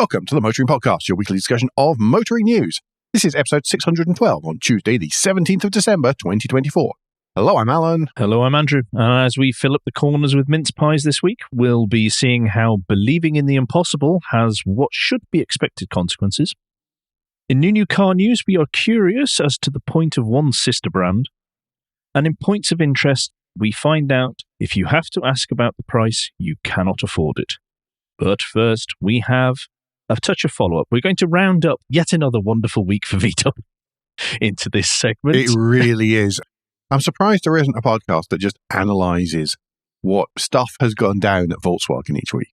Welcome to the Motoring Podcast, your weekly discussion of motoring news. This is episode 612 on Tuesday, the 17th of December, 2024. Hello, I'm Alan. Hello, I'm Andrew. And as we fill up the corners with mince pies this week, we'll be seeing how believing in the impossible has what should be expected consequences. In new car news, we are curious as to the point of one sister brand. And in points of interest, we find out if you have to ask about the price, you cannot afford it. But first, we have a touch of follow-up. We're going to round up yet another wonderful week for VW into this segment. It really is. I'm surprised there isn't a podcast that just analyses what stuff has gone down at Volkswagen each week,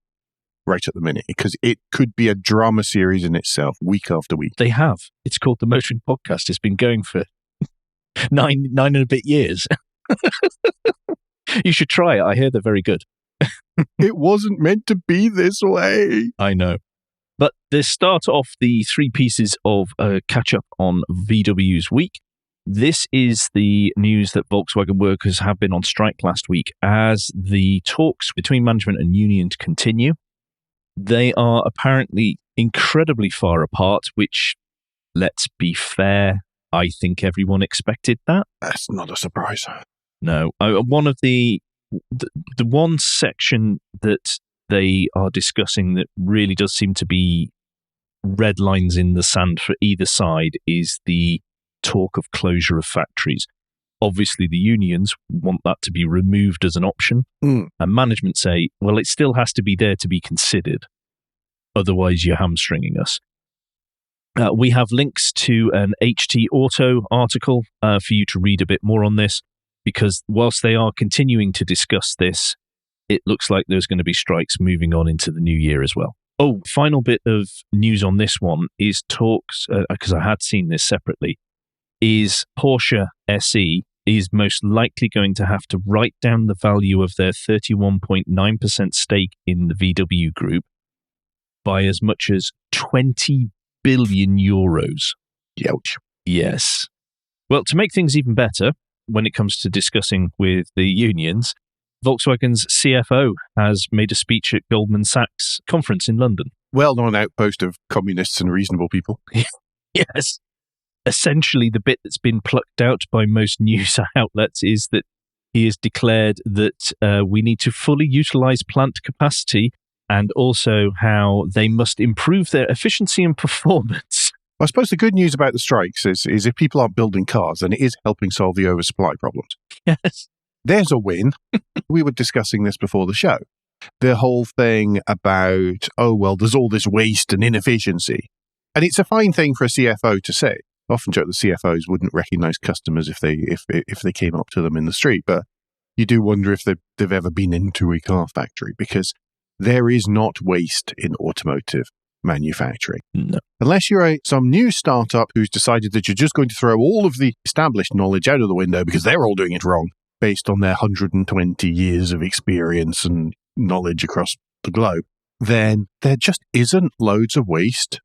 right at the minute, because it could be a drama series in itself, week after week. They have. It's called the Motoring Podcast. It's been going for nine and a bit years. You should try it. I hear they're very good. It wasn't meant to be this way. I know. But to start off the three pieces of catch-up on VW's week, this is the news that Volkswagen workers have been on strike last week as the talks between management and unions continue. They are apparently incredibly far apart, which, let's be fair, I think everyone expected that. That's not a surprise. No. One of the one section that they are discussing that really does seem to be red lines in the sand for either side is the talk of closure of factories. Obviously, the unions want that to be removed as an option, and management say, well, it still has to be there to be considered. Otherwise, you're hamstringing us. We have links to an HT Auto article for you to read a bit more on this, because whilst they are continuing to discuss this, it looks like there's going to be strikes moving on into the new year as well. Oh, final bit of news on this one is talks, because I had seen this separately, is Porsche SE is most likely going to have to write down the value of their 31.9% stake in the VW group by as much as 20 billion euros. Ouch. Yes. Well, to make things even better, when it comes to discussing with the unions, Volkswagen's CFO has made a speech at Goldman Sachs conference in London. Well-known outpost of communists and reasonable people. Yes. Essentially, the bit that's been plucked out by most news outlets is that he has declared that we need to fully utilize plant capacity and also how they must improve their efficiency and performance. I suppose the good news about the strikes is if people aren't building cars, then it is helping solve the oversupply problems. Yes. There's a win. We were discussing this before the show. The whole thing about, oh, well, there's all this waste and inefficiency. And it's a fine thing for a CFO to say. I often joke that CFOs wouldn't recognize customers if they came up to them in the street. But you do wonder if they've ever been into a car factory, because there is not waste in automotive manufacturing. No. Unless you're some new startup who's decided that you're just going to throw all of the established knowledge out of the window because they're all doing it wrong based on their 120 years of experience and knowledge across the globe, then there just isn't loads of waste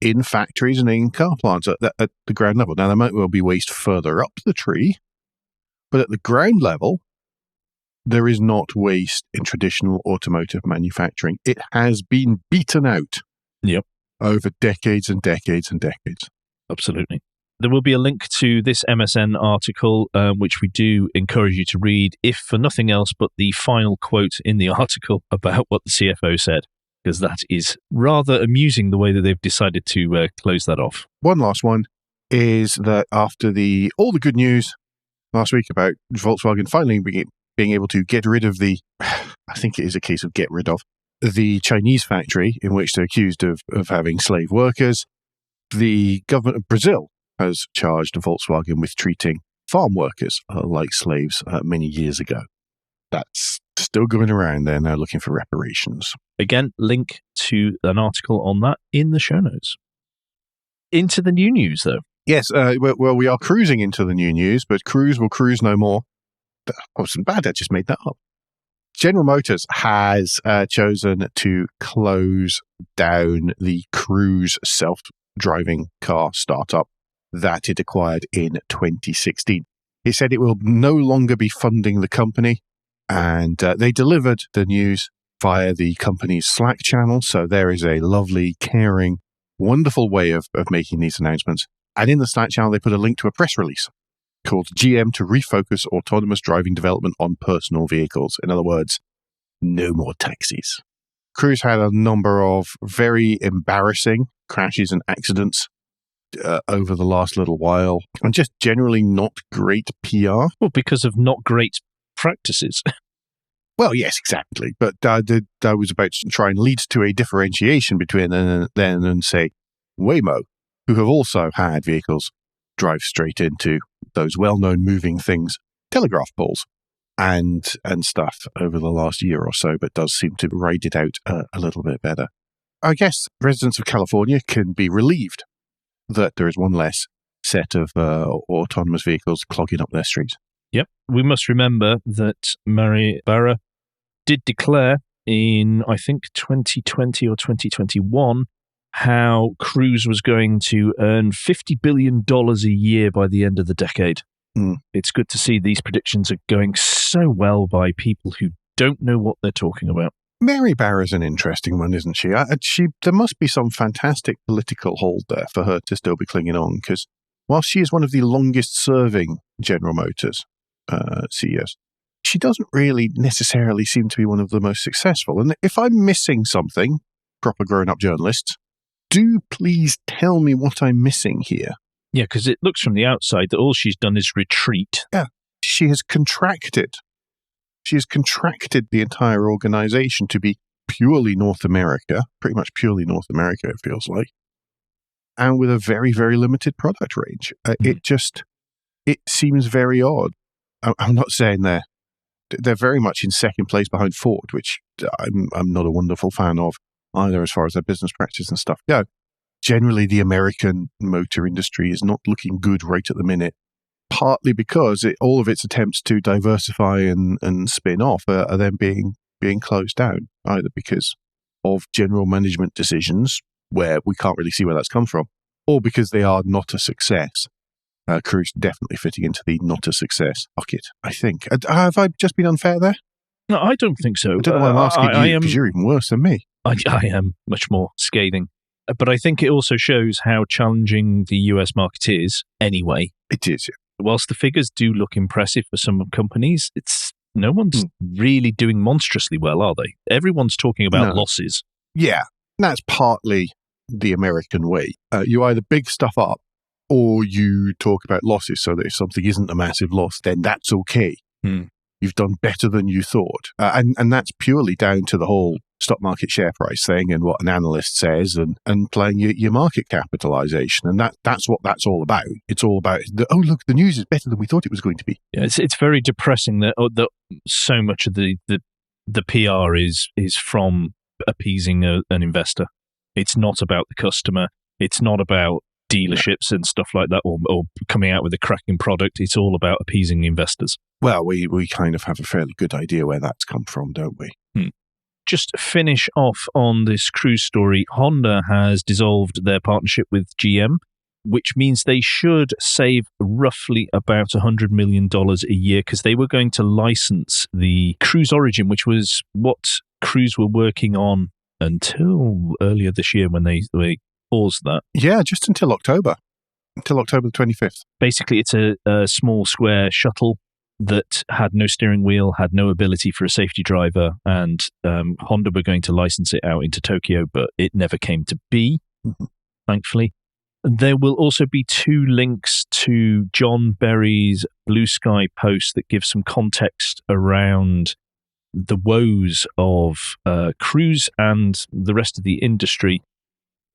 in factories and in car plants at the ground level. Now, there might well be waste further up the tree, but at the ground level, there is not waste in traditional automotive manufacturing. It has been beaten out. Yep. Over decades and decades and decades. Absolutely. There will be a link to this MSN article, which we do encourage you to read, if for nothing else but the final quote in the article about what the CFO said, because that is rather amusing the way that they've decided to close that off. One last one is that after all the good news last week about Volkswagen finally being able to get rid of I think it is a case of get rid of, the Chinese factory in which they're accused of having slave workers, the government of Brazil has charged Volkswagen with treating farm workers like slaves many years ago. That's still going around. They're now looking for reparations. Again, link to an article on that in the show notes. Into the new news, though. Yes, well, we are cruising into the new news, but cruise will cruise no more. That wasn't bad. I just made that up. General Motors has chosen to close down the Cruise self-driving car startup that it acquired in 2016. It said it will no longer be funding the company, and they delivered the news via the company's Slack channel. So there is a lovely, caring, wonderful way of making these announcements. And in the Slack channel, they put a link to a press release called GM to refocus autonomous driving development on personal vehicles. In other words, no more taxis. Cruise had a number of very embarrassing crashes and accidents over the last little while, and just generally not great PR. Well, because of not great practices. Well, yes, exactly. But I was about to try and lead to a differentiation between them and say Waymo, who have also had vehicles drive straight into those well-known moving things, telegraph poles, and stuff over the last year or so, but does seem to ride it out a little bit better. I guess residents of California can be relieved that there is one less set of autonomous vehicles clogging up their streets. Yep. We must remember that Mary Barra did declare in, I think, 2020 or 2021, how Cruise was going to earn $50 billion a year by the end of the decade. It's good to see these predictions are going so well by people who don't know what they're talking about. Mary Barra's an interesting one, isn't she? There must be some fantastic political hold there for her to still be clinging on, because while she is one of the longest-serving General Motors CEOs, she doesn't really necessarily seem to be one of the most successful. And if I'm missing something, proper grown-up journalists, do please tell me what I'm missing here. Yeah, because it looks from the outside that all she's done is retreat. Yeah, she has contracted. She has contracted the entire organization to be purely North America, pretty much purely North America, it feels like, and with a very, very limited product range. It seems very odd. I'm not saying they're very much in second place behind Ford, which I'm not a wonderful fan of either as far as their business practices and stuff go. Generally, the American motor industry is not looking good right at the minute, partly because all of its attempts to diversify and spin off are then being closed down, either because of general management decisions where we can't really see where that's come from, or because they are not a success. Cruise definitely fitting into the not a success bucket, I think. Have I just been unfair there? No, I don't think so. I don't know why I'm asking you, because you're even worse than me. I am much more scathing. But I think it also shows how challenging the US market is anyway. It is, yeah. Whilst the figures do look impressive for some companies, no one's really doing monstrously well, are they? Everyone's talking about losses. Yeah, that's partly the American way. You either big stuff up or you talk about losses so that if something isn't a massive loss, then that's okay. You've done better than you thought. And that's purely down to the whole stock market share price thing and what an analyst says and playing your market capitalization. And that's what that's all about. It's all about, look, the news is better than we thought it was going to be. Yeah, it's very depressing that so much of the PR is from appeasing an investor. It's not about the customer. It's not about dealerships and stuff like that, or coming out with a cracking product. It's all about appeasing investors. Well, we kind of have a fairly good idea where that's come from, don't we? Just to finish off on this Cruise story, Honda has dissolved their partnership with GM, which means they should save roughly about $100 million a year, because they were going to license the Cruise Origin, which was what Cruise were working on until earlier this year when they paused that. Yeah, just until October the 25th. Basically, it's a small square shuttle that had no steering wheel, had no ability for a safety driver, and Honda were going to license it out into Tokyo, but it never came to be, thankfully. There will also be 2 links to John Berry's Blue Sky post that give some context around the woes of Cruise and the rest of the industry,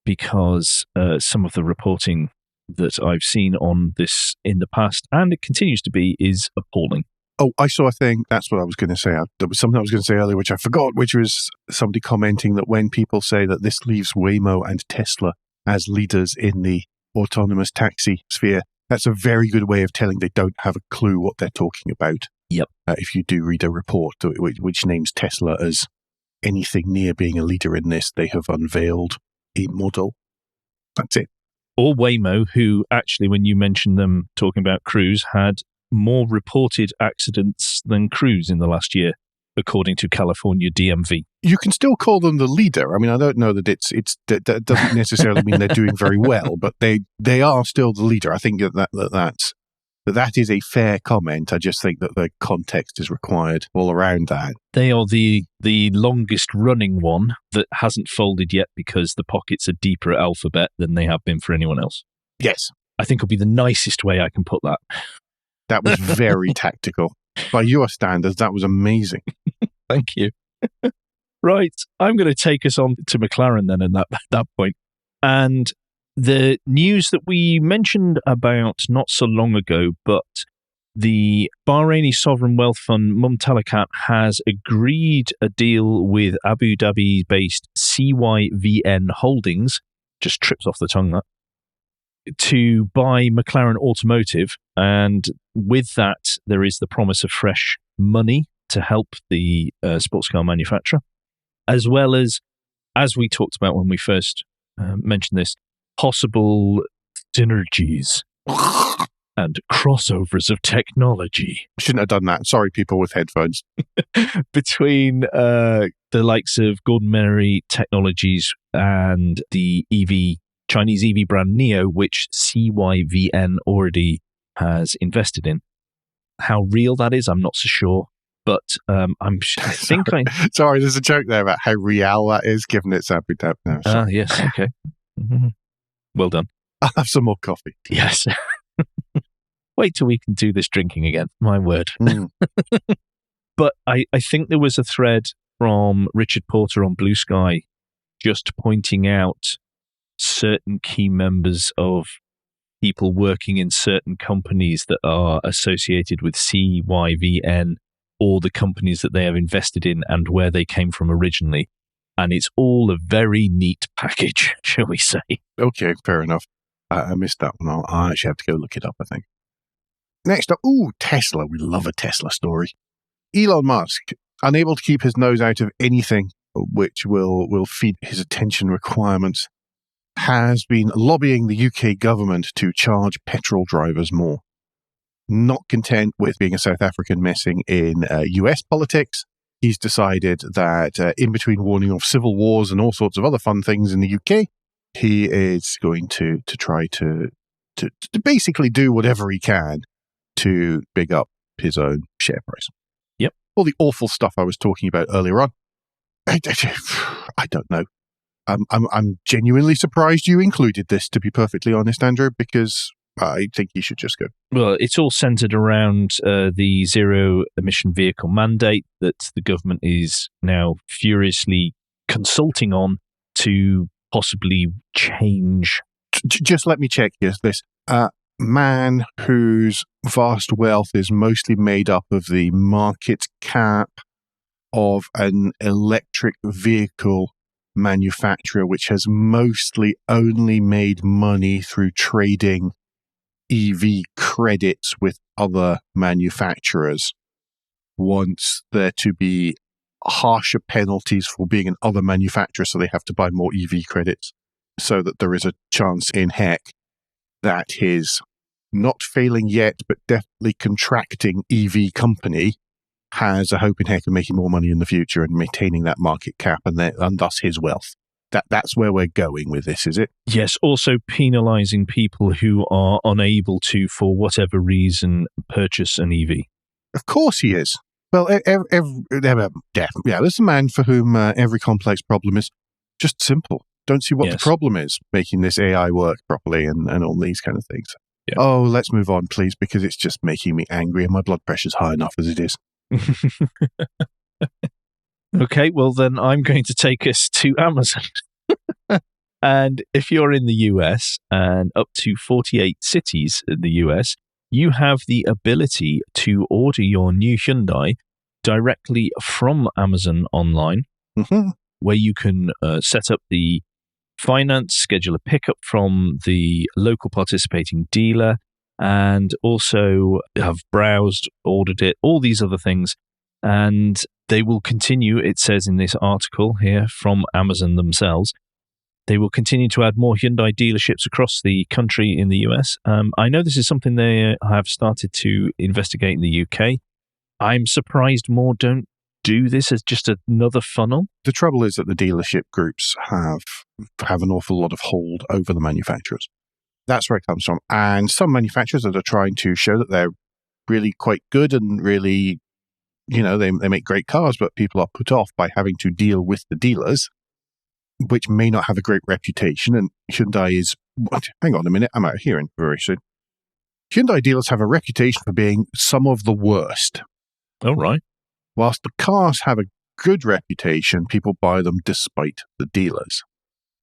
because some of the reporting that I've seen on this in the past, and it continues to be, is appalling. Oh, I saw a thing. That's what I was going to say. There was something I was going to say earlier, which I forgot, which was somebody commenting that when people say that this leaves Waymo and Tesla as leaders in the autonomous taxi sphere, that's a very good way of telling they don't have a clue what they're talking about. Yep. If you do read a report which names Tesla as anything near being a leader in this, they have unveiled a model. That's it. Or Waymo, who actually, when you mentioned them talking about Cruise, had more reported accidents than Cruise in the last year. according to California DMV. You can still call them the leader. I mean, I don't know that that doesn't necessarily mean they're doing very well, but they are still the leader. I think that is a fair comment. I just think that the context is required all around that. They are the longest running one that hasn't folded yet because the pockets are deeper at Alphabet than they have been for anyone else. Yes. I think will be the nicest way I can put that. That was very tactical. By your standards, that was amazing. Thank you. Right. I'm going to take us on to McLaren then at that point. And the news that we mentioned about not so long ago, but the Bahraini sovereign wealth fund Mumtalakat has agreed a deal with Abu Dhabi-based CYVN Holdings, just trips off the tongue that, to buy McLaren Automotive. And with that, there is the promise of fresh money to help the sports car manufacturer, as well as we talked about when we first mentioned this, possible synergies and crossovers of technology. Shouldn't have done that. Sorry, people with headphones. Between the likes of Gordon Murray Technologies and the Chinese EV brand NIO, which CYVN already has invested in. How real that is, I'm not so sure. But Sorry, there's a joke there about how real that is, given it's Abu Dhabi. No, yes, okay. Mm-hmm. Well done. I'll have some more coffee. Yes. Wait till we can do this drinking again. My word. Mm. But I think there was a thread from Richard Porter on Blue Sky just pointing out certain key members of people working in certain companies that are associated with CYVN or the companies that they have invested in and where they came from originally. And it's all a very neat package, shall we say. Okay, fair enough. I missed that one. I'll actually have to go look it up, I think. Next up, Tesla. We love a Tesla story. Elon Musk, unable to keep his nose out of anything which will feed his attention requirements, has been lobbying the UK government to charge petrol drivers more. Not content with being a South African messing in US politics, he's decided that in between warning of civil wars and all sorts of other fun things in the UK, he is going to try to basically do whatever he can to big up his own share price. Yep. All the awful stuff I was talking about earlier on. I don't know. I'm genuinely surprised you included this, to be perfectly honest, Andrew, because I think you should just go. Well, it's all centered around the zero emission vehicle mandate that the government is now furiously consulting on to possibly change. Just let me check this. Man whose vast wealth is mostly made up of the market cap of an electric vehicle manufacturer, which has mostly only made money through trading EV credits with other manufacturers, wants there to be harsher penalties for being an other manufacturer, so they have to buy more EV credits, so that there is a chance in heck that his not failing yet, but definitely contracting EV company has a hope in heck of making more money in the future and maintaining that market cap and thus his wealth. That's where we're going with this, is it? Yes, also penalising people who are unable to, for whatever reason, purchase an EV. Of course he is. Well, there's a man for whom every complex problem is just simple. Don't see what the problem is, making this AI work properly and all these kind of things. Yeah. Oh, let's move on, please, because it's just making me angry and my blood pressure's high enough as it is. Okay, well then I'm going to take us to Amazon. And if you're in the US and up to 48 cities in the US, you have the ability to order your new Hyundai directly from Amazon online, where you can set up the finance, schedule a pickup from the local participating dealer, and also have browsed, ordered it, all these other things. And they will continue, it says in this article here from Amazon themselves, they will continue to add more Hyundai dealerships across the country in the US. I know this is something they have started to investigate in the UK. I'm surprised more don't do this as just another funnel? The trouble is that the dealership groups have an awful lot of hold over the manufacturers. That's where it comes from. And some manufacturers that are trying to show that they're really quite good and really, they make great cars, but people are put off by having to deal with the dealers, which may not have a great reputation. And Hyundai is, hang on a minute, I'm out of hearing very soon. Hyundai dealers have a reputation for being some of the worst. Oh, right. Whilst the cars have a good reputation, people buy them despite the dealers.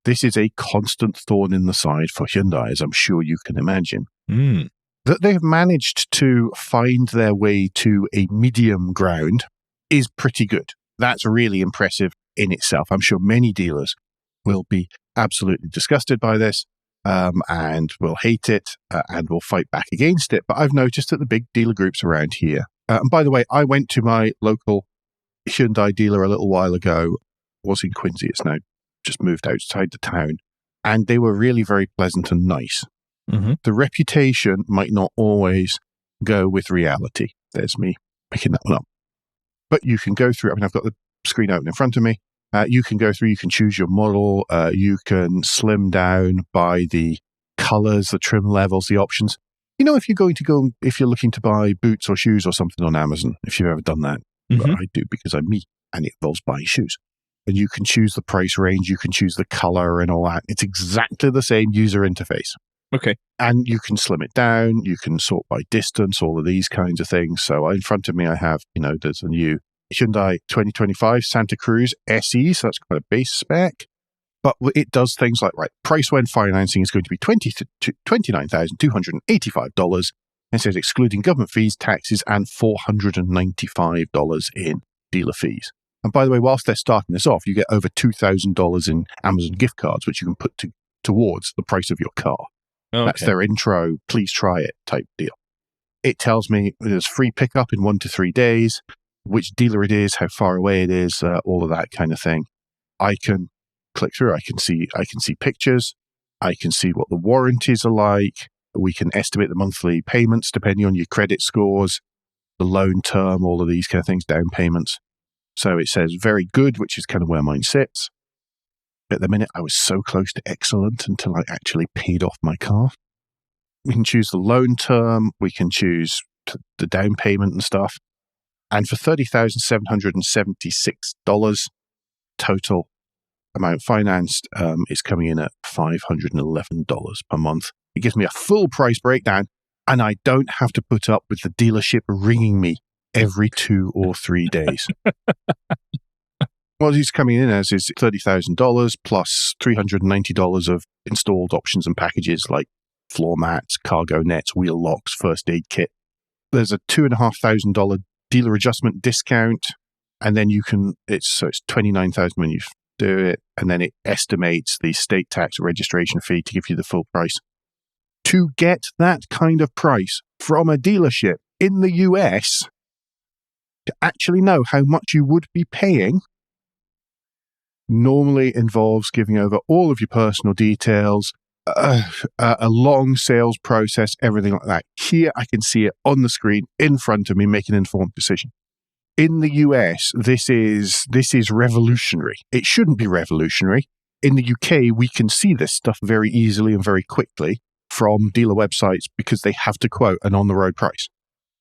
This is a constant thorn in the side for Hyundai, as I'm sure you can imagine. That they've managed to find their way to a medium ground is pretty good. That's really impressive in itself. I'm sure many dealers will be absolutely disgusted by this and will hate it and will fight back against it. But I've noticed that the big dealer groups around here, and by the way, I went to my local Hyundai dealer a little while ago. It was in Quincy. It's now just moved outside the town. And they were really very pleasant and nice. Mm-hmm. The reputation might not always go with reality. There's me picking that one up. But you can go through, I've got the screen open in front of me. You can go through, you can choose your model. You can slim down by the colors, the trim levels, the options. If you're looking to buy boots or shoes or something on Amazon, if you've ever done that, Mm-hmm. I do because I'm me and it involves buying shoes. And you can choose the price range, you can choose the color and all that. It's exactly the same user interface. Okay. And you can slim it down, you can sort by distance, all of these kinds of things. So in front of me, I have, there's a new Hyundai 2025 Santa Cruz SE, so that's quite a base spec. But it does things like, price when financing is going to be $29,285. And it says excluding government fees, taxes, and $495 in dealer fees. And by the way, whilst they're starting this off, you get over $2,000 in Amazon gift cards, which you can put towards the price of your car. Okay. That's their intro, please try it type deal. It tells me there's free pickup in 1 to 3 days, which dealer it is, how far away it is, all of that kind of thing. I can click through, I can see pictures, I can see what the warranties are like. We can estimate the monthly payments depending on your credit scores, the loan term, all of these kind of things, down payments. So it says very good, which is kind of where mine sits. At the minute, I was so close to excellent until I actually paid off my car. We can choose the loan term. We can choose the down payment and stuff. And for $30,776 total amount financed is coming in at $511 per month. It gives me a full price breakdown, and I don't have to put up with the dealership ringing me every 2 or 3 days. What he's coming in as is $30,000 plus $390 of installed options and packages like floor mats, cargo nets, wheel locks, first aid kit. There's a $2,500 dealer adjustment discount, and then it's $29,000 when you do it, and then it estimates the state tax registration fee to give you the full price. To get that kind of price from a dealership in the US, to actually know how much you would be paying, normally involves giving over all of your personal details, a long sales process, everything like that. Here, I can see it on the screen in front of me, make an informed decision. In the US, this is revolutionary. It shouldn't be revolutionary. In the UK, we can see this stuff very easily and very quickly from dealer websites because they have to quote an on-the-road price.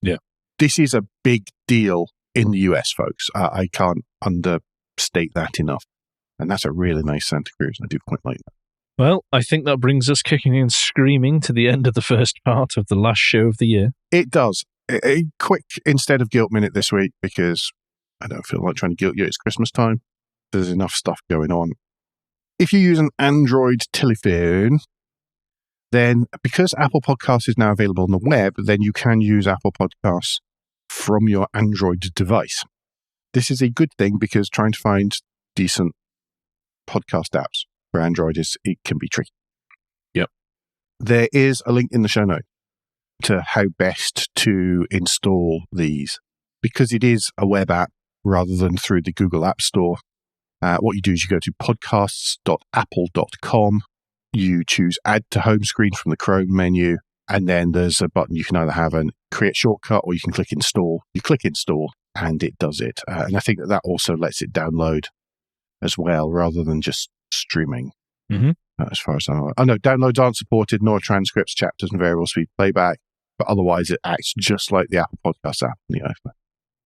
Yeah. This is a big deal in the US, folks. I can't understate that enough. And that's a really nice Santa Cruz. I do quite like that. Well, I think that brings us kicking and screaming to the end of the first part of the last show of the year. It does. A quick instead of guilt minute this week because I don't feel like trying to guilt you. It's Christmas time. There's enough stuff going on. If you use an Android telephone, then because Apple Podcasts is now available on the web, then you can use Apple Podcasts from your Android device. This is a good thing because trying to find decent podcast apps for Android it can be tricky. Yep. There is a link in the show note to how best to install these because it is a web app rather than through the Google App Store. What you do is you go to podcasts.apple.com. You choose Add to Home Screen from the Chrome menu, and then there's a button you can either have a create shortcut or you can click Install. You click Install, and it does it. And I think that also lets it download as well, rather than just streaming. Mm-hmm. As far as I know. I know downloads aren't supported, nor transcripts, chapters, and variable speed playback, but otherwise it acts just like the Apple Podcasts app on the iPhone.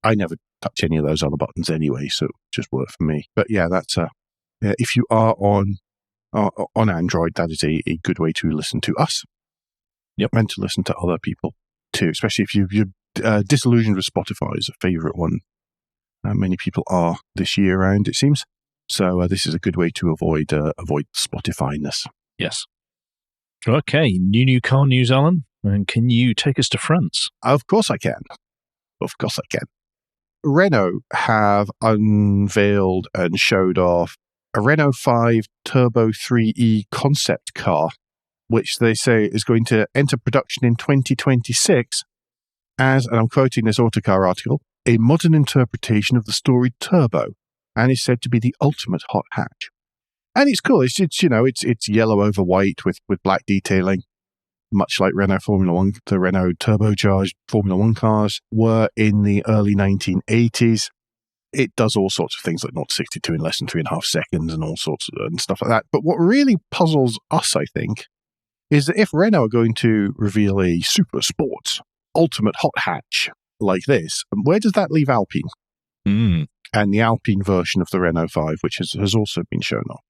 I never touch any of those other buttons anyway, so it just worked for me. But yeah, that's if you are on Android, that is a good way to listen to us. Yep. And to listen to other people too, especially if you're disillusioned with Spotify is a favorite one. Many people are this year round, it seems. So this is a good way to avoid Spotify-ness. Yes. Okay, new car news, Alan. And can you take us to France? Of course I can. Renault have unveiled and showed off a Renault 5 Turbo 3E concept car, which they say is going to enter production in 2026 as, and I'm quoting this Autocar article, a modern interpretation of the storied Turbo, and is said to be the ultimate hot hatch. And it's cool. It's yellow over white with black detailing, much like Renault Formula One. The Renault turbocharged Formula One cars were in the early 1980s. It does all sorts of things like 0 to 62 in less than 3.5 seconds and all sorts of stuff like that. But what really puzzles us, I think, is that if Renault are going to reveal a super sports ultimate hot hatch like this, where does that leave Alpine? And the Alpine version of the Renault 5, which has also been shown off.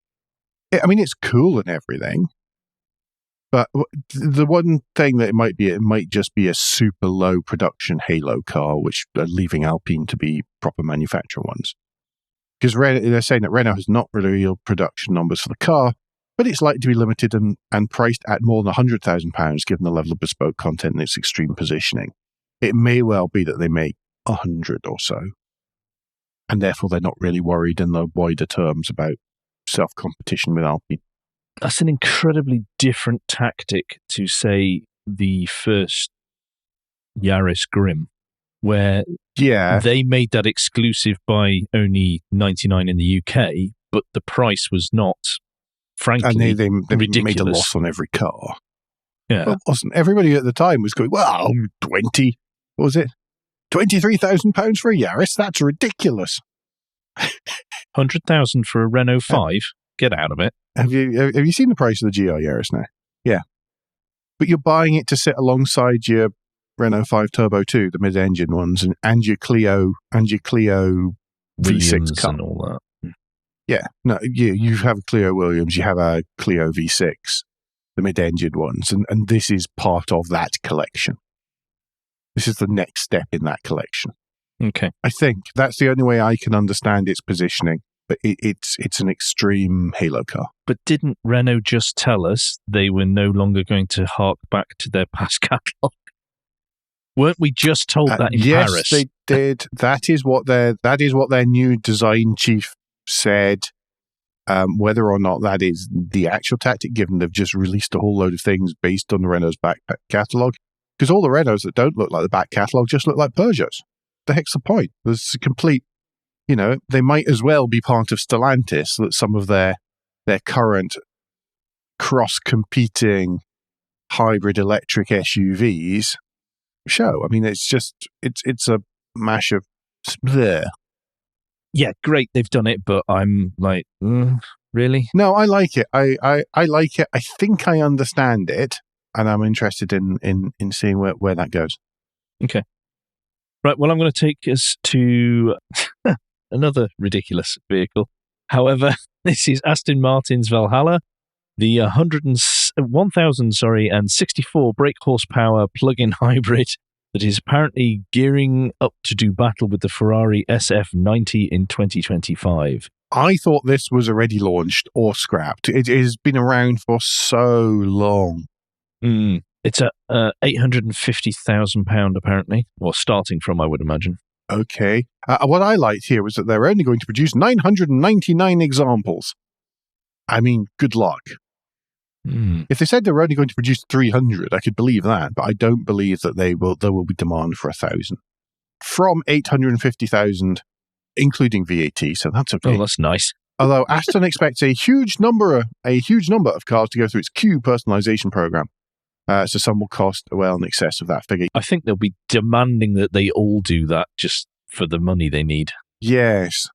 I mean, it's cool and everything, but the one thing that it might just be a super low production halo car, which are leaving Alpine to be proper manufacturer ones. Because they're saying that Renault has not revealed production numbers for the car, but it's likely to be limited and priced at more than £100,000 given the level of bespoke content and its extreme positioning. It may well be that they make 100 or so, and therefore they're not really worried in the wider terms about self-competition with Alpine. That's an incredibly different tactic to, say, the first Yaris Grimm, where they made that exclusive by only $99 in the UK, but the price was not, frankly, and they ridiculous. Made a loss on every car. Yeah. Well, wasn't everybody at the time was going, well, 20, what was it? £23,000 for a Yaris? That's ridiculous. 100,000 for a Renault 5? Get out of it. Have you seen the price of the GR Yaris now? Yeah. But you're buying it to sit alongside your Renault 5 Turbo 2, the mid-engine ones, and your Clio V6 car. And all that. Yeah. No, you have a Clio Williams, you have a Clio V6, the mid-engine ones, and this is part of that collection. This is the next step in that collection. Okay. I think that's the only way I can understand its positioning, but it's an extreme halo car. But didn't Renault just tell us they were no longer going to hark back to their past catalogue? Weren't we just told that in Paris? Yes, they did. That is what their new design chief said. Whether or not that is the actual tactic, given they've just released a whole load of things based on Renault's back catalogue, because all the Renaults that don't look like the back catalogue just look like Peugeots. The heck's the point? There's a complete, they might as well be part of Stellantis, that some of their current cross-competing hybrid electric SUVs show. I mean, it's a mash of bleh. Yeah, great, they've done it, but I'm like, really? No, I like it. I like it. I think I understand it, and I'm interested in seeing where that goes. Okay. Right, well, I'm going to take us to another ridiculous vehicle. However, this is Aston Martin's Valhalla, the 1,064 brake horsepower plug-in hybrid that is apparently gearing up to do battle with the Ferrari SF90 in 2025. I thought this was already launched or scrapped. It has been around for so long. It's at £850,000 apparently, or starting from, I would imagine. Okay. What I liked here was that they're only going to produce 999 examples. I mean, good luck. If they said they were only going to produce 300, I could believe that, but I don't believe that there will be demand for 1,000. From 850,000, including VAT, so that's okay. Oh, that's nice. Although Aston expects a huge number of cars to go through its Q personalization program. So some will cost well in excess of that figure. I think they'll be demanding that they all do that just for the money they need. Yes.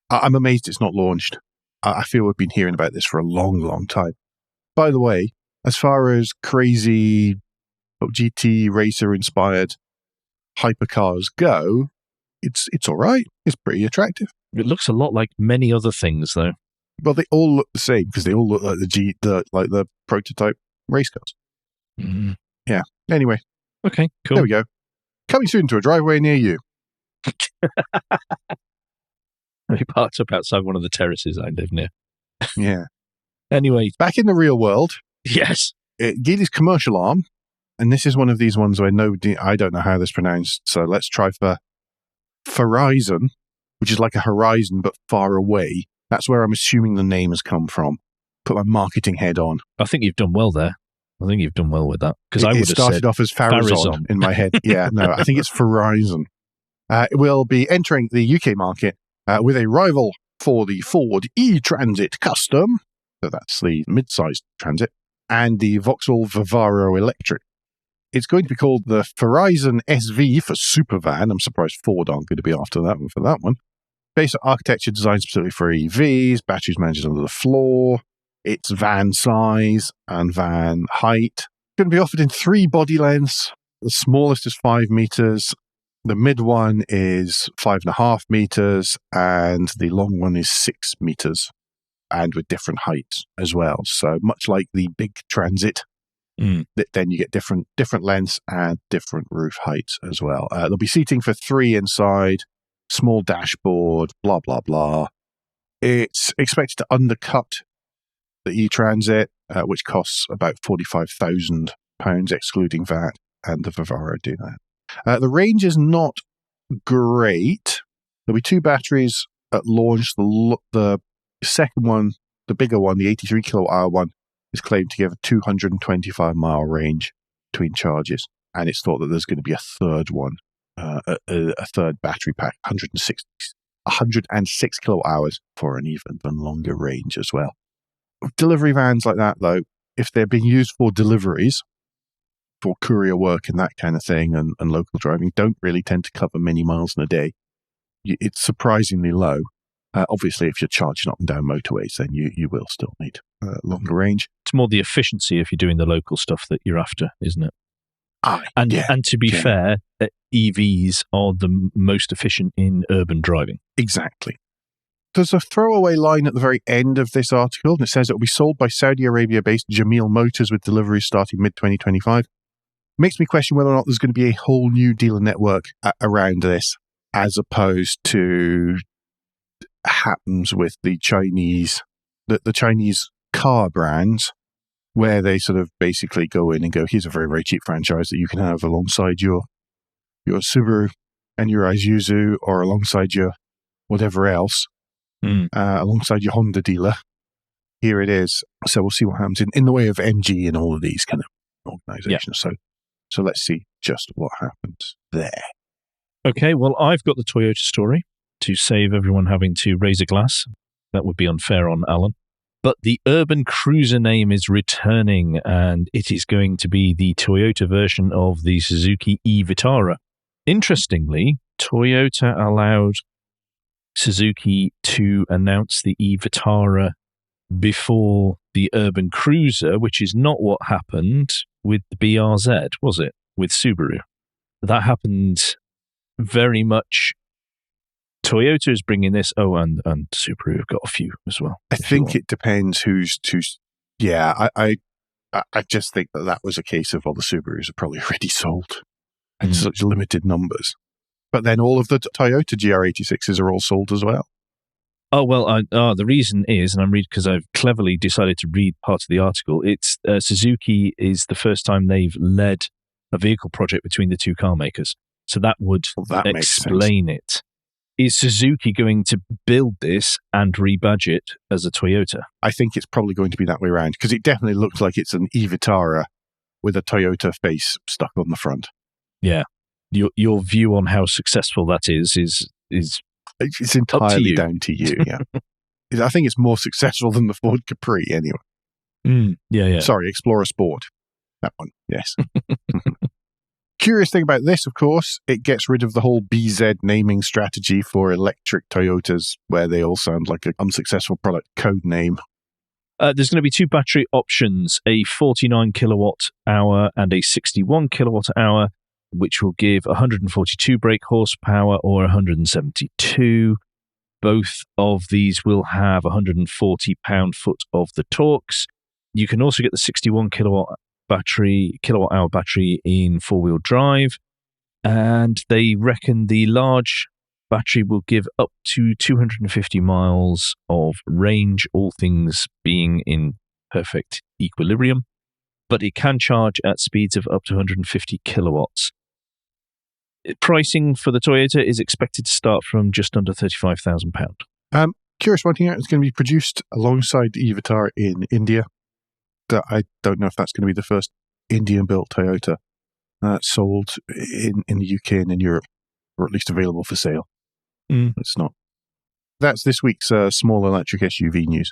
I'm amazed it's not launched. I feel we've been hearing about this for a long, long time. By the way, as far as crazy GT racer-inspired hypercars go, it's all right. It's pretty attractive. It looks a lot like many other things, though. Well, they all look the same because they all look like the prototype race cars. Mm. Yeah. Anyway. Okay, cool. There we go. Coming soon to a driveway near you. We parked up outside one of the terraces I live near. Yeah. Anyway. Back in the real world. Yes. Geely's commercial arm, and this is one of these ones where I don't know how this is pronounced, so let's try for Horizon, which is like a horizon but far away. That's where I'm assuming the name has come from. Put my marketing head on. I think you've done well there. I think you've done well with that. Because I would have started off as Farazon in my head. Yeah, no, I think it's Horizon. It will be entering the UK market with a rival for the Ford e-Transit Custom. So that's the mid-sized Transit. And the Vauxhall Vivaro Electric. It's going to be called the Horizon SV for Supervan. I'm surprised Ford aren't going to be after that one for that one. Basic architecture designed specifically for EVs, batteries managed under the floor. It's van size and van height. Going to be offered in 3 body lengths. The smallest is 5 meters. The mid one is 5.5 meters. And the long one is 6 meters. And with different heights as well. So much like the big Transit, then you get different lengths and different roof heights as well. There'll be seating for 3 inside, small dashboard, blah, blah, blah. It's expected to undercut the e-Transit, which costs about £45,000 excluding VAT, and the Vivaro do that. The range is not great. There'll be 2 batteries at launch. The second one, the bigger one, the 83 kilowatt hour one, is claimed to give a 225-mile range between charges. And it's thought that there's going to be a third one, a third battery pack, 106 kilowatt hours for an even longer range as well. Delivery vans like that, though, if they're being used for deliveries, for courier work and that kind of thing, and local driving, don't really tend to cover many miles in a day. It's surprisingly low. Obviously, if you're charging up and down motorways, then you will still need longer range. It's more the efficiency if you're doing the local stuff that you're after, isn't it? And to be fair, EVs are the most efficient in urban driving. Exactly. There's a throwaway line at the very end of this article, and it says it will be sold by Saudi Arabia-based Jameel Motors with deliveries starting mid-2025. Makes me question whether or not there's going to be a whole new dealer network around this, as opposed to happens with the Chinese car brands, where they sort of basically go in and go, here's a very, very cheap franchise that you can have alongside your Subaru and your Isuzu, or alongside your whatever else, alongside your Honda dealer. Here it is. So we'll see what happens in the way of MG and all of these kind of organizations. Yeah. So let's see just what happens there. Okay, well, I've got the Toyota story to save everyone having to raise a glass. That would be unfair on Alan. But the urban cruiser name is returning, and it is going to be the Toyota version of the Suzuki e-Vitara. Interestingly, Toyota allowed Suzuki to announce the e-Vitara before the urban cruiser, which is not what happened with the BRZ, was it? With Subaru. That happened very much. Toyota is bringing this. Oh, and Subaru have got a few as well. I think it depends who's. Yeah, I just think that was a case of all the Subarus are probably already sold in such limited numbers. But then all of the Toyota GR86s are all sold as well. Oh, well, the reason is, and I'm reading because I've cleverly decided to read part of the article, it's Suzuki is the first time they've led a vehicle project between the two car makers. So that would explain it. Is Suzuki going to build this and rebadge it as a Toyota? I think it's probably going to be that way around, because it definitely looks like it's an e-Vitara with a Toyota face stuck on the front. Yeah. Your view on how successful that is it's entirely down to you. Yeah. I think it's more successful than the Ford Capri anyway. Yeah. Sorry, Explorer Sport. That one, yes. Curious thing about this, of course, it gets rid of the whole BZ naming strategy for electric Toyotas, where they all sound like an unsuccessful product code name. There's going to be 2 battery options, a 49 kilowatt hour and a 61 kilowatt hour, which will give 142 brake horsepower or 172. Both of these will have 140 pound-foot of the torques. You can also get the 61 kilowatt hour battery in 4-wheel drive, and they reckon the large battery will give up to 250 miles of range, all things being in perfect equilibrium, but it can charge at speeds of up to 150 kilowatts. Pricing for the Toyota is expected to start from just under £35,000. Curious pointing out, it's going to be produced alongside the e-Vitara in India. I don't know if that's going to be the first Indian-built Toyota sold in the UK and in Europe, or at least available for sale. It's not. That's this week's small electric SUV news.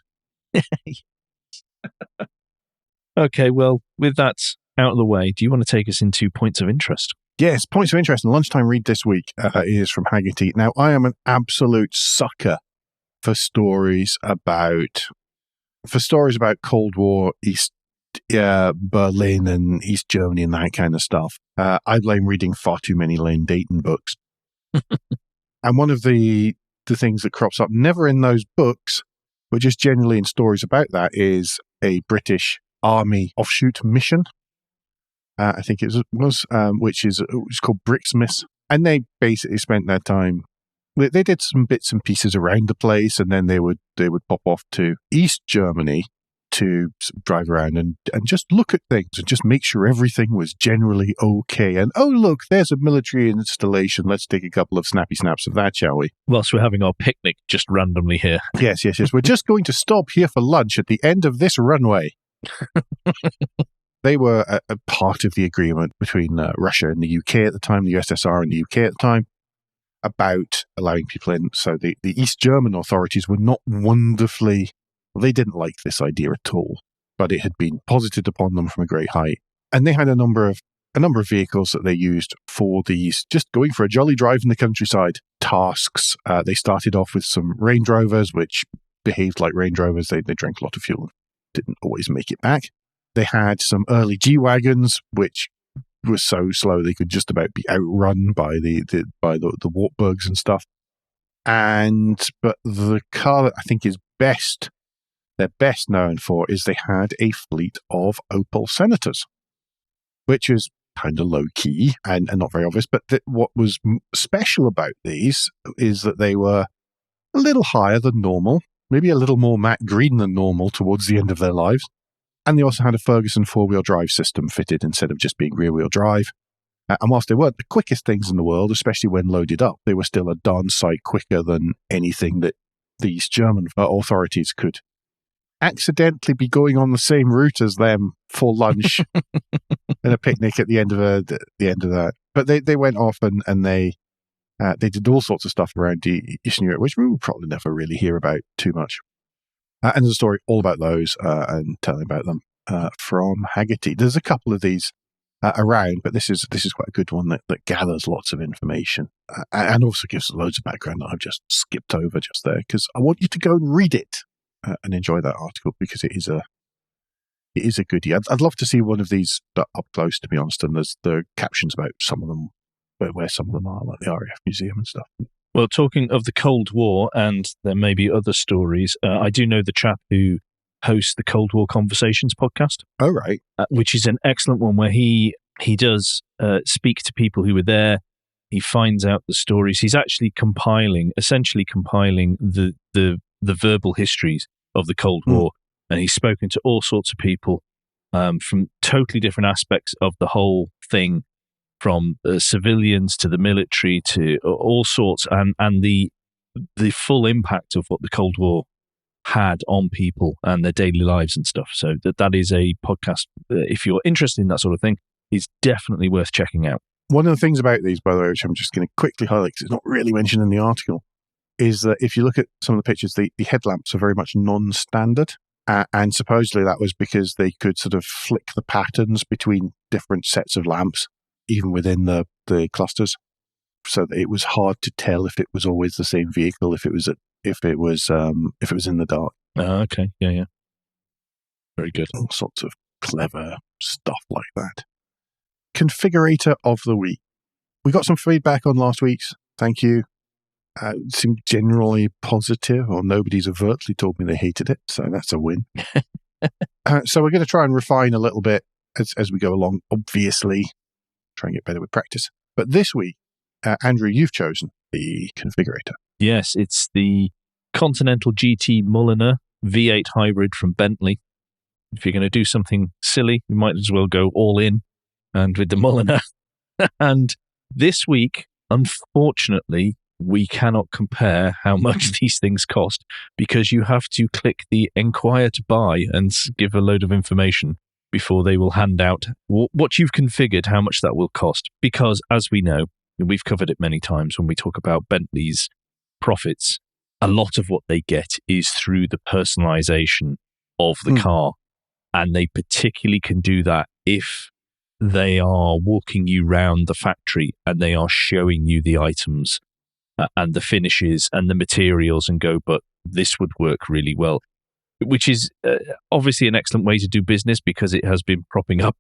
Okay, well, with that out of the way, do you want to take us into points of interest? Yes, points of interest. And lunchtime read this week is from Haggerty. Now, I am an absolute sucker for stories about Cold War, East Berlin and East Germany and that kind of stuff. I blame reading far too many Lane Dayton books. And one of the things that crops up, never in those books, but just generally in stories about that, is a British Army offshoot mission. I think it was which is called Bricksmith. And they basically spent their time, they did some bits and pieces around the place, and then they would pop off to East Germany to drive around and just look at things and just make sure everything was generally okay. And, oh, look, there's a military installation. Let's take a couple of snappy snaps of that, shall we? Whilst we're having our picnic just randomly here. Yes. We're just going to stop here for lunch at the end of this runway. They were a part of the agreement between Russia and the UK at the time, the USSR and the UK at the time, about allowing people in. So the East German authorities were not wonderfully, they didn't like this idea at all, but it had been posited upon them from a great height. And they had a number of vehicles that they used for these, just going for a jolly drive in the countryside tasks. They started off with some Range Rovers, which behaved like Range Rovers. They drank a lot of fuel, didn't always make it back. They had some early G-Wagons, which was so slow they could just about be outrun by the Wartburgs and stuff. But the car that I think is they're best known for, is they had a fleet of Opel Senators, which is kind of low-key and not very obvious. But what was special about these is that they were a little higher than normal, maybe a little more matte green than normal towards the end of their lives. And they also had a Ferguson 4-wheel drive system fitted instead of just being rear-wheel drive. And whilst they weren't the quickest things in the world, especially when loaded up, they were still a darn sight quicker than anything that these German authorities could accidentally be going on the same route as them for lunch and a picnic at the end of that. But they went off and they did all sorts of stuff around Eastern Europe, which we will probably never really hear about too much. And there's a story all about those and telling about them from Haggerty. There's a couple of these around, but this is quite a good one that gathers lots of information and also gives loads of background that I've just skipped over just there, because I want you to go and read it and enjoy that article, because it is a goodie. I'd love to see one of these up close, to be honest, and there's the captions about some of them, where some of them are, like the RAF Museum and stuff. Well, talking of the Cold War, and there may be other stories, I do know the chap who hosts the Cold War Conversations podcast. Oh, right. Which is an excellent one, where he does speak to people who were there. He finds out the stories. He's actually essentially compiling the verbal histories of the Cold War. And he's spoken to all sorts of people from totally different aspects of the whole thing, from civilians to the military to all sorts, and the full impact of what the Cold War had on people and their daily lives and stuff. So that is a podcast, if you're interested in that sort of thing, is definitely worth checking out. One of the things about these, by the way, which I'm just going to quickly highlight because it's not really mentioned in the article, is that if you look at some of the pictures, the headlamps are very much non-standard. And supposedly that was because they could sort of flick the patterns between different sets of lamps even within the clusters, so that it was hard to tell if it was always the same vehicle, if it was in the dark. Okay. Yeah. Very good. All sorts of clever stuff like that. Configurator of the week. We got some feedback on last week's. Thank you. It seemed generally positive, or nobody's overtly told me they hated it, so that's a win. So we're going to try and refine a little bit as we go along, obviously. Try and get better with practice. But this week, Andrew, you've chosen the configurator. Yes, it's the Continental GT Mulliner V8 hybrid from Bentley. If you're going to do something silly, you might as well go all in and with the Mulliner. And this week, unfortunately, we cannot compare how much these things cost, because you have to click the Enquire to Buy and give a load of information before they will hand out what you've configured, how much that will cost. Because, as we know, we've covered it many times when we talk about Bentley's profits, a lot of what they get is through the personalization of the car. And they particularly can do that if they are walking you round the factory and they are showing you the items and the finishes and the materials and go, but this would work really well, which is obviously an excellent way to do business, because it has been propping up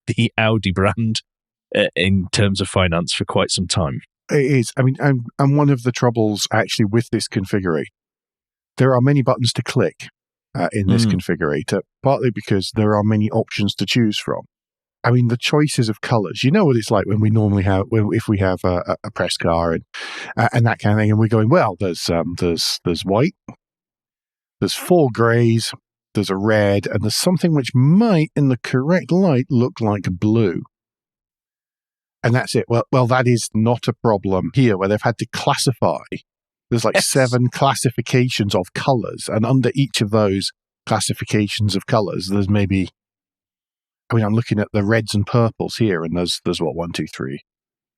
the Audi brand in terms of finance for quite some time. It is. I mean, and one of the troubles actually with this configurator, there are many buttons to click in this configurator, partly because there are many options to choose from. I mean, the choices of colors, you know what it's like when we normally have, if we have a press car and that kind of thing, and we're going, well, there's white, there's 4 grays, there's a red, and there's something which might, in the correct light, look like blue. And that's it. Well, that is not a problem here, where they've had to classify. There's like 7 classifications of colors, and under each of those classifications of colors, there's maybe, I mean, I'm looking at the reds and purples here, and there's what, 1, 2, 3,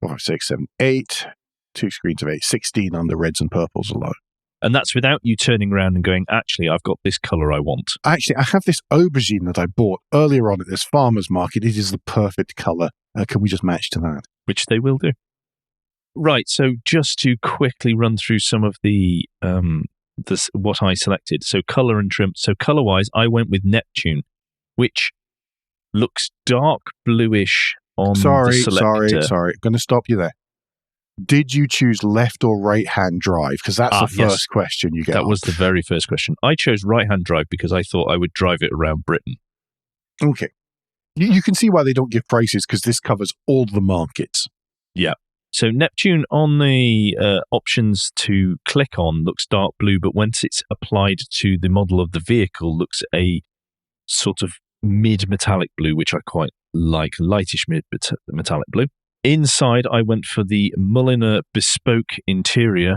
4, 5, 6, 7, 8, 2 screens of 8, 16 under reds and purples alone. And that's without you turning around and going, actually, I've got this color I want. Actually, I have this aubergine that I bought earlier on at this farmer's market. It is the perfect color. Can we just match to that? Which they will do. Right, so just to quickly run through some of the what I selected. So color and trim. So color-wise, I went with Neptune, which looks dark bluish on the selector. Sorry. Going to stop you there. Did you choose left or right-hand drive? Because that's the first question you get. That was the very first question. I chose right-hand drive because I thought I would drive it around Britain. Okay. You can see why they don't give prices, because this covers all the markets. Yeah. So Neptune on the options to click on looks dark blue, but once it's applied to the model of the vehicle, looks a sort of mid-metallic blue, which I quite like, lightish mid-metallic blue. Inside, I went for the Mulliner Bespoke interior,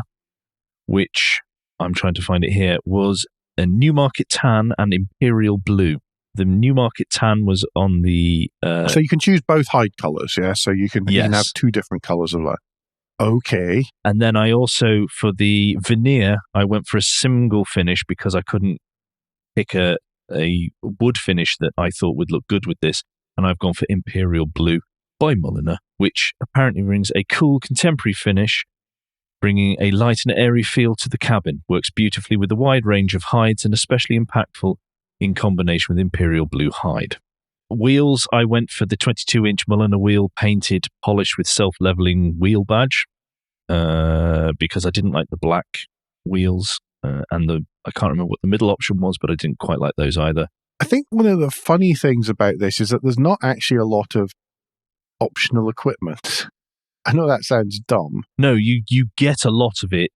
which, I'm trying to find it here, was a Newmarket tan and Imperial blue. The Newmarket tan was on the... so you can choose both hide colors, yeah? So you can have 2 different colors of that. Okay. And then I also, for the veneer, I went for a single finish because I couldn't pick a wood finish that I thought would look good with this. And I've gone for Imperial blue by Mulliner, which apparently brings a cool contemporary finish, bringing a light and airy feel to the cabin. Works beautifully with a wide range of hides and especially impactful in combination with Imperial blue hide. Wheels, I went for the 22-inch Mulliner wheel, painted, polished with self-leveling wheel badge, because I didn't like the black wheels, and I can't remember what the middle option was, but I didn't quite like those either. I think one of the funny things about this is that there's not actually a lot of optional equipment. I know that sounds dumb. No, you get a lot of it,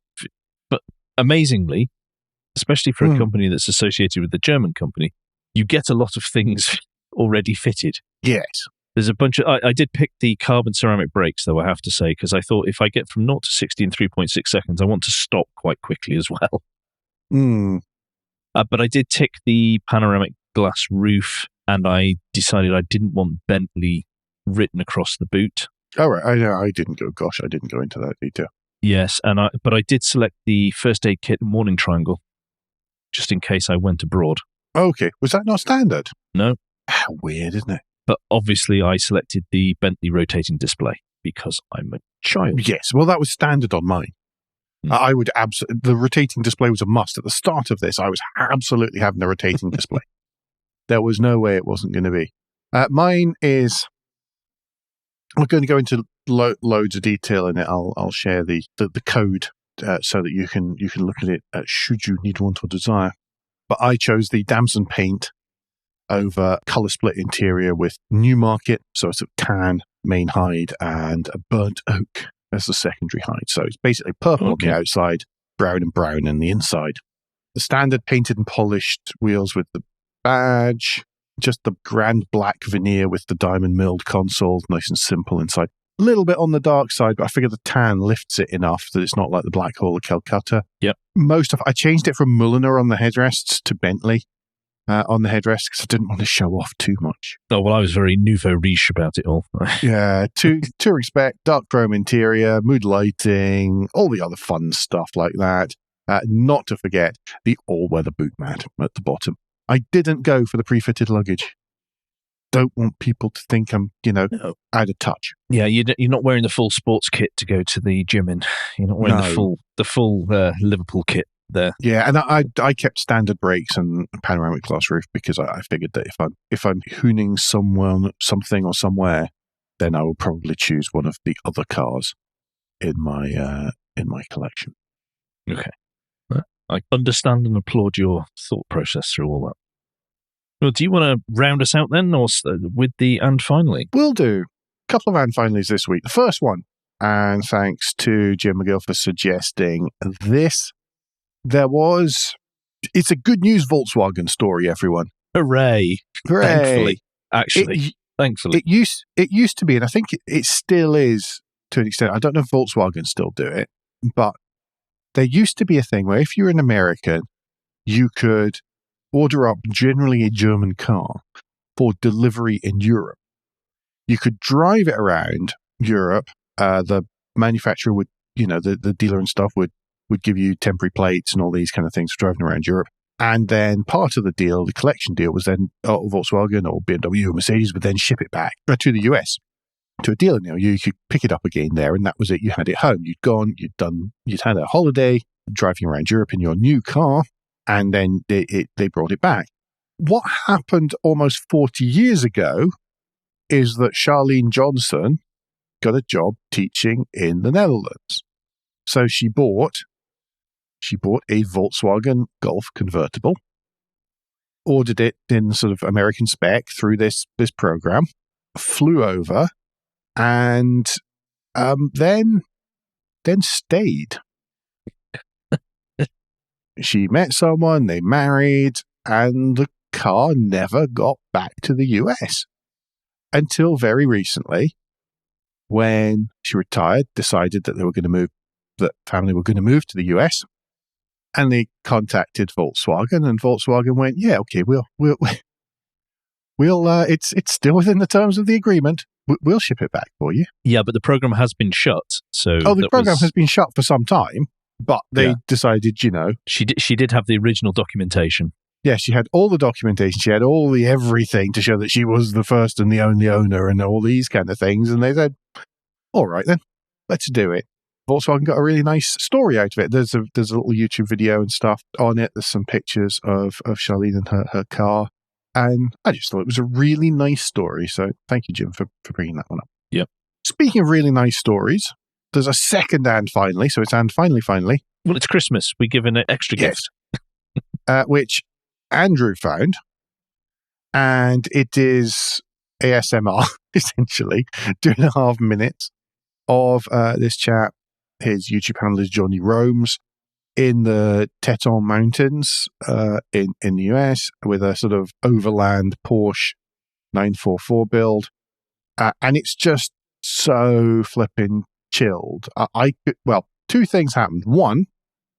but amazingly, especially for a company that's associated with the German company, you get a lot of things already fitted. Yes. There's a bunch of... I did pick the carbon ceramic brakes, though, I have to say, because I thought if I get from 0 to 60 in 3.6 seconds, I want to stop quite quickly as well. But I did tick the panoramic glass roof, and I decided I didn't want Bentley written across the boot. Oh, right. I didn't go into that detail. Yes, but I did select the first aid kit and warning triangle, just in case I went abroad. Okay. Was that not standard? No. Weird, isn't it? But obviously I selected the Bentley rotating display because I'm a child. Yes, well, that was standard on mine. I would the rotating display was a must. At the start of this, I was absolutely having a rotating display. There was no way it wasn't going to be. Mine is, I'm going to go into loads of detail in it. I'll share the code so that you can look at it should you need, want, or desire. But I chose the damson paint over colour split interior with Newmarket, so it's a tan main hide and a burnt oak as the secondary hide. So it's basically purple on the outside, brown and brown on the inside. The standard painted and polished wheels with the badge, just the grand black veneer with the diamond milled console, nice and simple inside. A little bit on the dark side, but I figure the tan lifts it enough that it's not like the Black Hole or Calcutta. Yep. I changed it from Mulliner on the headrests to Bentley on the headrest because I didn't want to show off too much. Oh, well, I was very nouveau riche about it all. Yeah, touring spec, dark chrome interior, mood lighting, all the other fun stuff like that. Not to forget the all-weather boot mat at the bottom. I didn't go for the pre-fitted luggage. Don't want people to think I'm, out of touch. Yeah, you're not wearing the full sports kit to go to the gym in. You're not wearing the full Liverpool kit there. Yeah, and I kept standard brakes and panoramic glass roof because I figured that if I'm hooning something or somewhere, then I will probably choose one of the other cars in my collection. Okay, I understand and applaud your thought process through all that. Well, do you want to round us out then, or with the and finally? We'll do a couple of and finallys this week. The first one, and thanks to Jim McGill for suggesting this. It's a good news Volkswagen story, everyone. Hooray. Hooray. Thankfully. It used to be, and I think it still is to an extent. I don't know if Volkswagen still do it, but there used to be a thing where if you're an American, you could order up generally a German car for delivery in Europe. You could drive it around Europe. The manufacturer would, the dealer and stuff would give you temporary plates and all these kind of things for driving around Europe. And then part of the deal, the collection deal, was then Volkswagen or BMW or Mercedes would then ship it back to the US to a dealer. You could pick it up again there, and that was it. You had it home. You'd had a holiday driving around Europe in your new car, and then they brought it back. What happened almost 40 years ago is that Charlene Johnson got a job teaching in the Netherlands. So she bought a Volkswagen Golf convertible, ordered it in sort of American spec through this program, flew over, and then stayed. She met someone, they married, and the car never got back to the US until very recently, when she retired, decided that that family were going to move to the US, and they contacted Volkswagen, and Volkswagen went, "Yeah, okay, we'll it's still within the terms of the agreement. We'll ship it back for you." Yeah, but the program has been shut. So the program has been shut for some time, but they decided, she did have the original documentation. Yeah, she had all the documentation. She had all the everything to show that she was the first and the only owner and all these kind of things. And they said, "All right, then, let's do it." Volkswagen got a really nice story out of it. There's a little YouTube video and stuff on it. There's some pictures of Charlene and her car. And I just thought it was a really nice story. So thank you, Jim, for bringing that one up. Yep. Speaking of really nice stories, there's a second and finally. So it's and finally. Well, it's Christmas. We give an extra gift. Which Andrew found. And it is ASMR, essentially, 2.5 minutes of this chap. His YouTube handle is Johnny Roams in the Teton Mountains in the US with a sort of overland Porsche 944 build. And it's just so flipping chilled. Two things happened. One,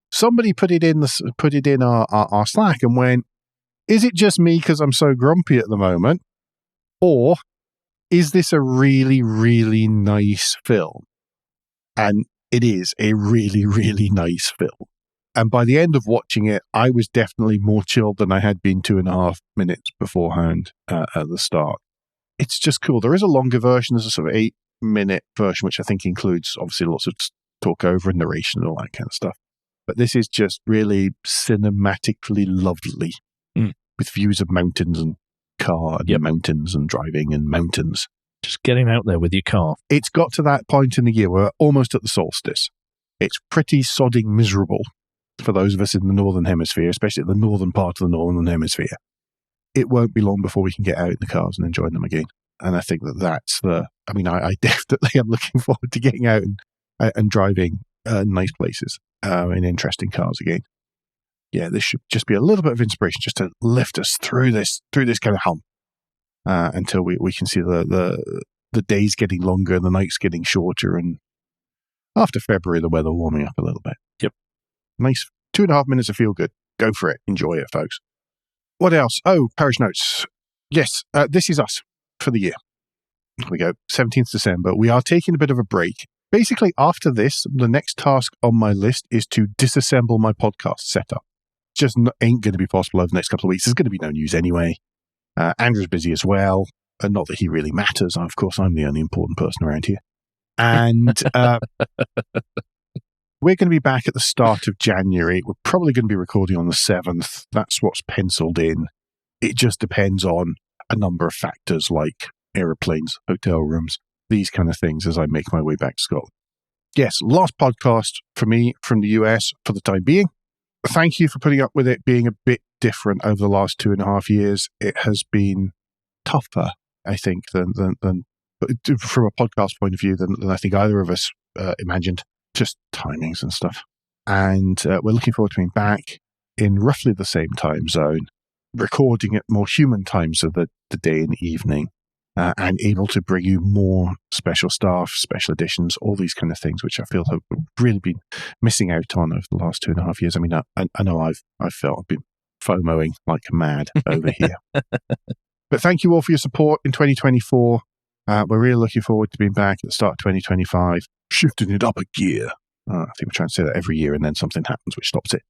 somebody put it in our Slack and went, "Is it just me because I'm so grumpy at the moment? Or is this a really, really nice film?" And it is a really, really nice film. And by the end of watching it, I was definitely more chilled than I had been 2.5 minutes beforehand at the start. it's just cool. There is a longer version. There's a sort of 8-minute version, which I think includes obviously lots of talk over and narration and all that kind of stuff. But this is just really cinematically lovely with views of mountains and car and mountains and driving and mountains. Just getting out there with your car. It's got to that point in the year where we're almost at the solstice. It's pretty sodding miserable for those of us in the Northern Hemisphere, especially the northern part of the Northern Hemisphere. It won't be long before we can get out in the cars and enjoy them again. And I think that's I definitely am looking forward to getting out and driving nice places in interesting cars again. Yeah, this should just be a little bit of inspiration just to lift us through this kind of hump until we can see the days getting longer, the nights getting shorter, and after February, the weather warming up a little bit. Yep. Nice 2.5 minutes of feel good. Go for it. Enjoy it, folks. What else? Oh, parish notes. Yes, this is us for the year. Here we go. 17th December. We are taking a bit of a break. Basically, after this, the next task on my list is to disassemble my podcast setup. Just ain't going to be possible over the next couple of weeks. There's going to be no news anyway. Andrew's busy as well. And not that he really matters. Of course, I'm the only important person around here. And we're going to be back at the start of January. We're probably going to be recording on the 7th. That's what's penciled in. It just depends on a number of factors like aeroplanes, hotel rooms, these kind of things as I make my way back to Scotland. Yes, last podcast for me from the US for the time being. Thank you for putting up with it being a bit different over the last 2.5 years. It has been tougher, I think, than from a podcast point of view than I think either of us imagined. Just timings and stuff. And we're looking forward to being back in roughly the same time zone, recording at more human times of the day and evening, and able to bring you more special stuff, special editions, all these kind of things, which I feel have really been missing out on over the last 2.5 years. I mean, I know I've been FOMOing like mad over here. But thank you all for your support in 2024. We're really looking forward to being back at the start of 2025, shifting it up a gear. I think we're trying to say that every year and then something happens which stops it.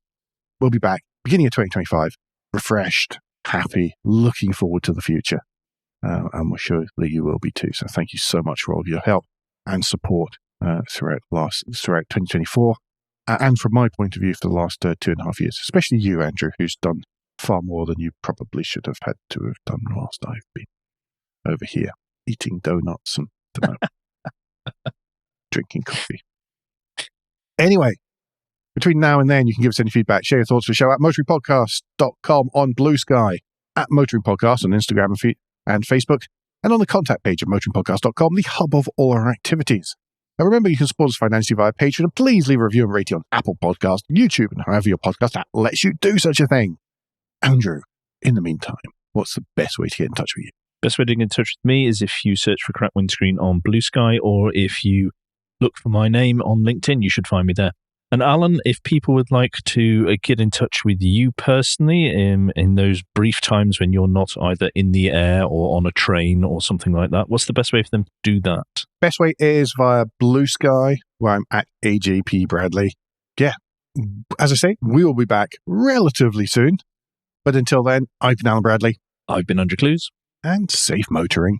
We'll be back beginning of 2025, refreshed, happy, looking forward to the future. And we're sure that you will be too. So thank you so much for all of your help and support throughout 2024. And from my point of view for the last 2.5 years, especially you, Andrew, who's done far more than you probably should have had to have done whilst I've been over here eating donuts and drinking coffee. Anyway, between now and then, you can give us any feedback, share your thoughts for the show at motoringpodcast.com on Blue Sky, at Motoring Podcast on Instagram and Facebook, and on the contact page at motoringpodcast.com, the hub of all our activities. Now, remember, you can support us financially via Patreon, and please leave a review and rating on Apple Podcasts, YouTube, and however your podcast app lets you do such a thing. Andrew, in the meantime, what's the best way to get in touch with you? Best way to get in touch with me is if you search for Crack Windscreen on Blue Sky, or if you look for my name on LinkedIn, you should find me there. And Alan, if people would like to get in touch with you personally in those brief times when you're not either in the air or on a train or something like that, what's the best way for them to do that? Best way is via Blue Sky, where I'm at AJP Bradley. Yeah, as I say, we will be back relatively soon. But until then, I've been Alan Bradley. I've been Andrew Clues. And safe motoring.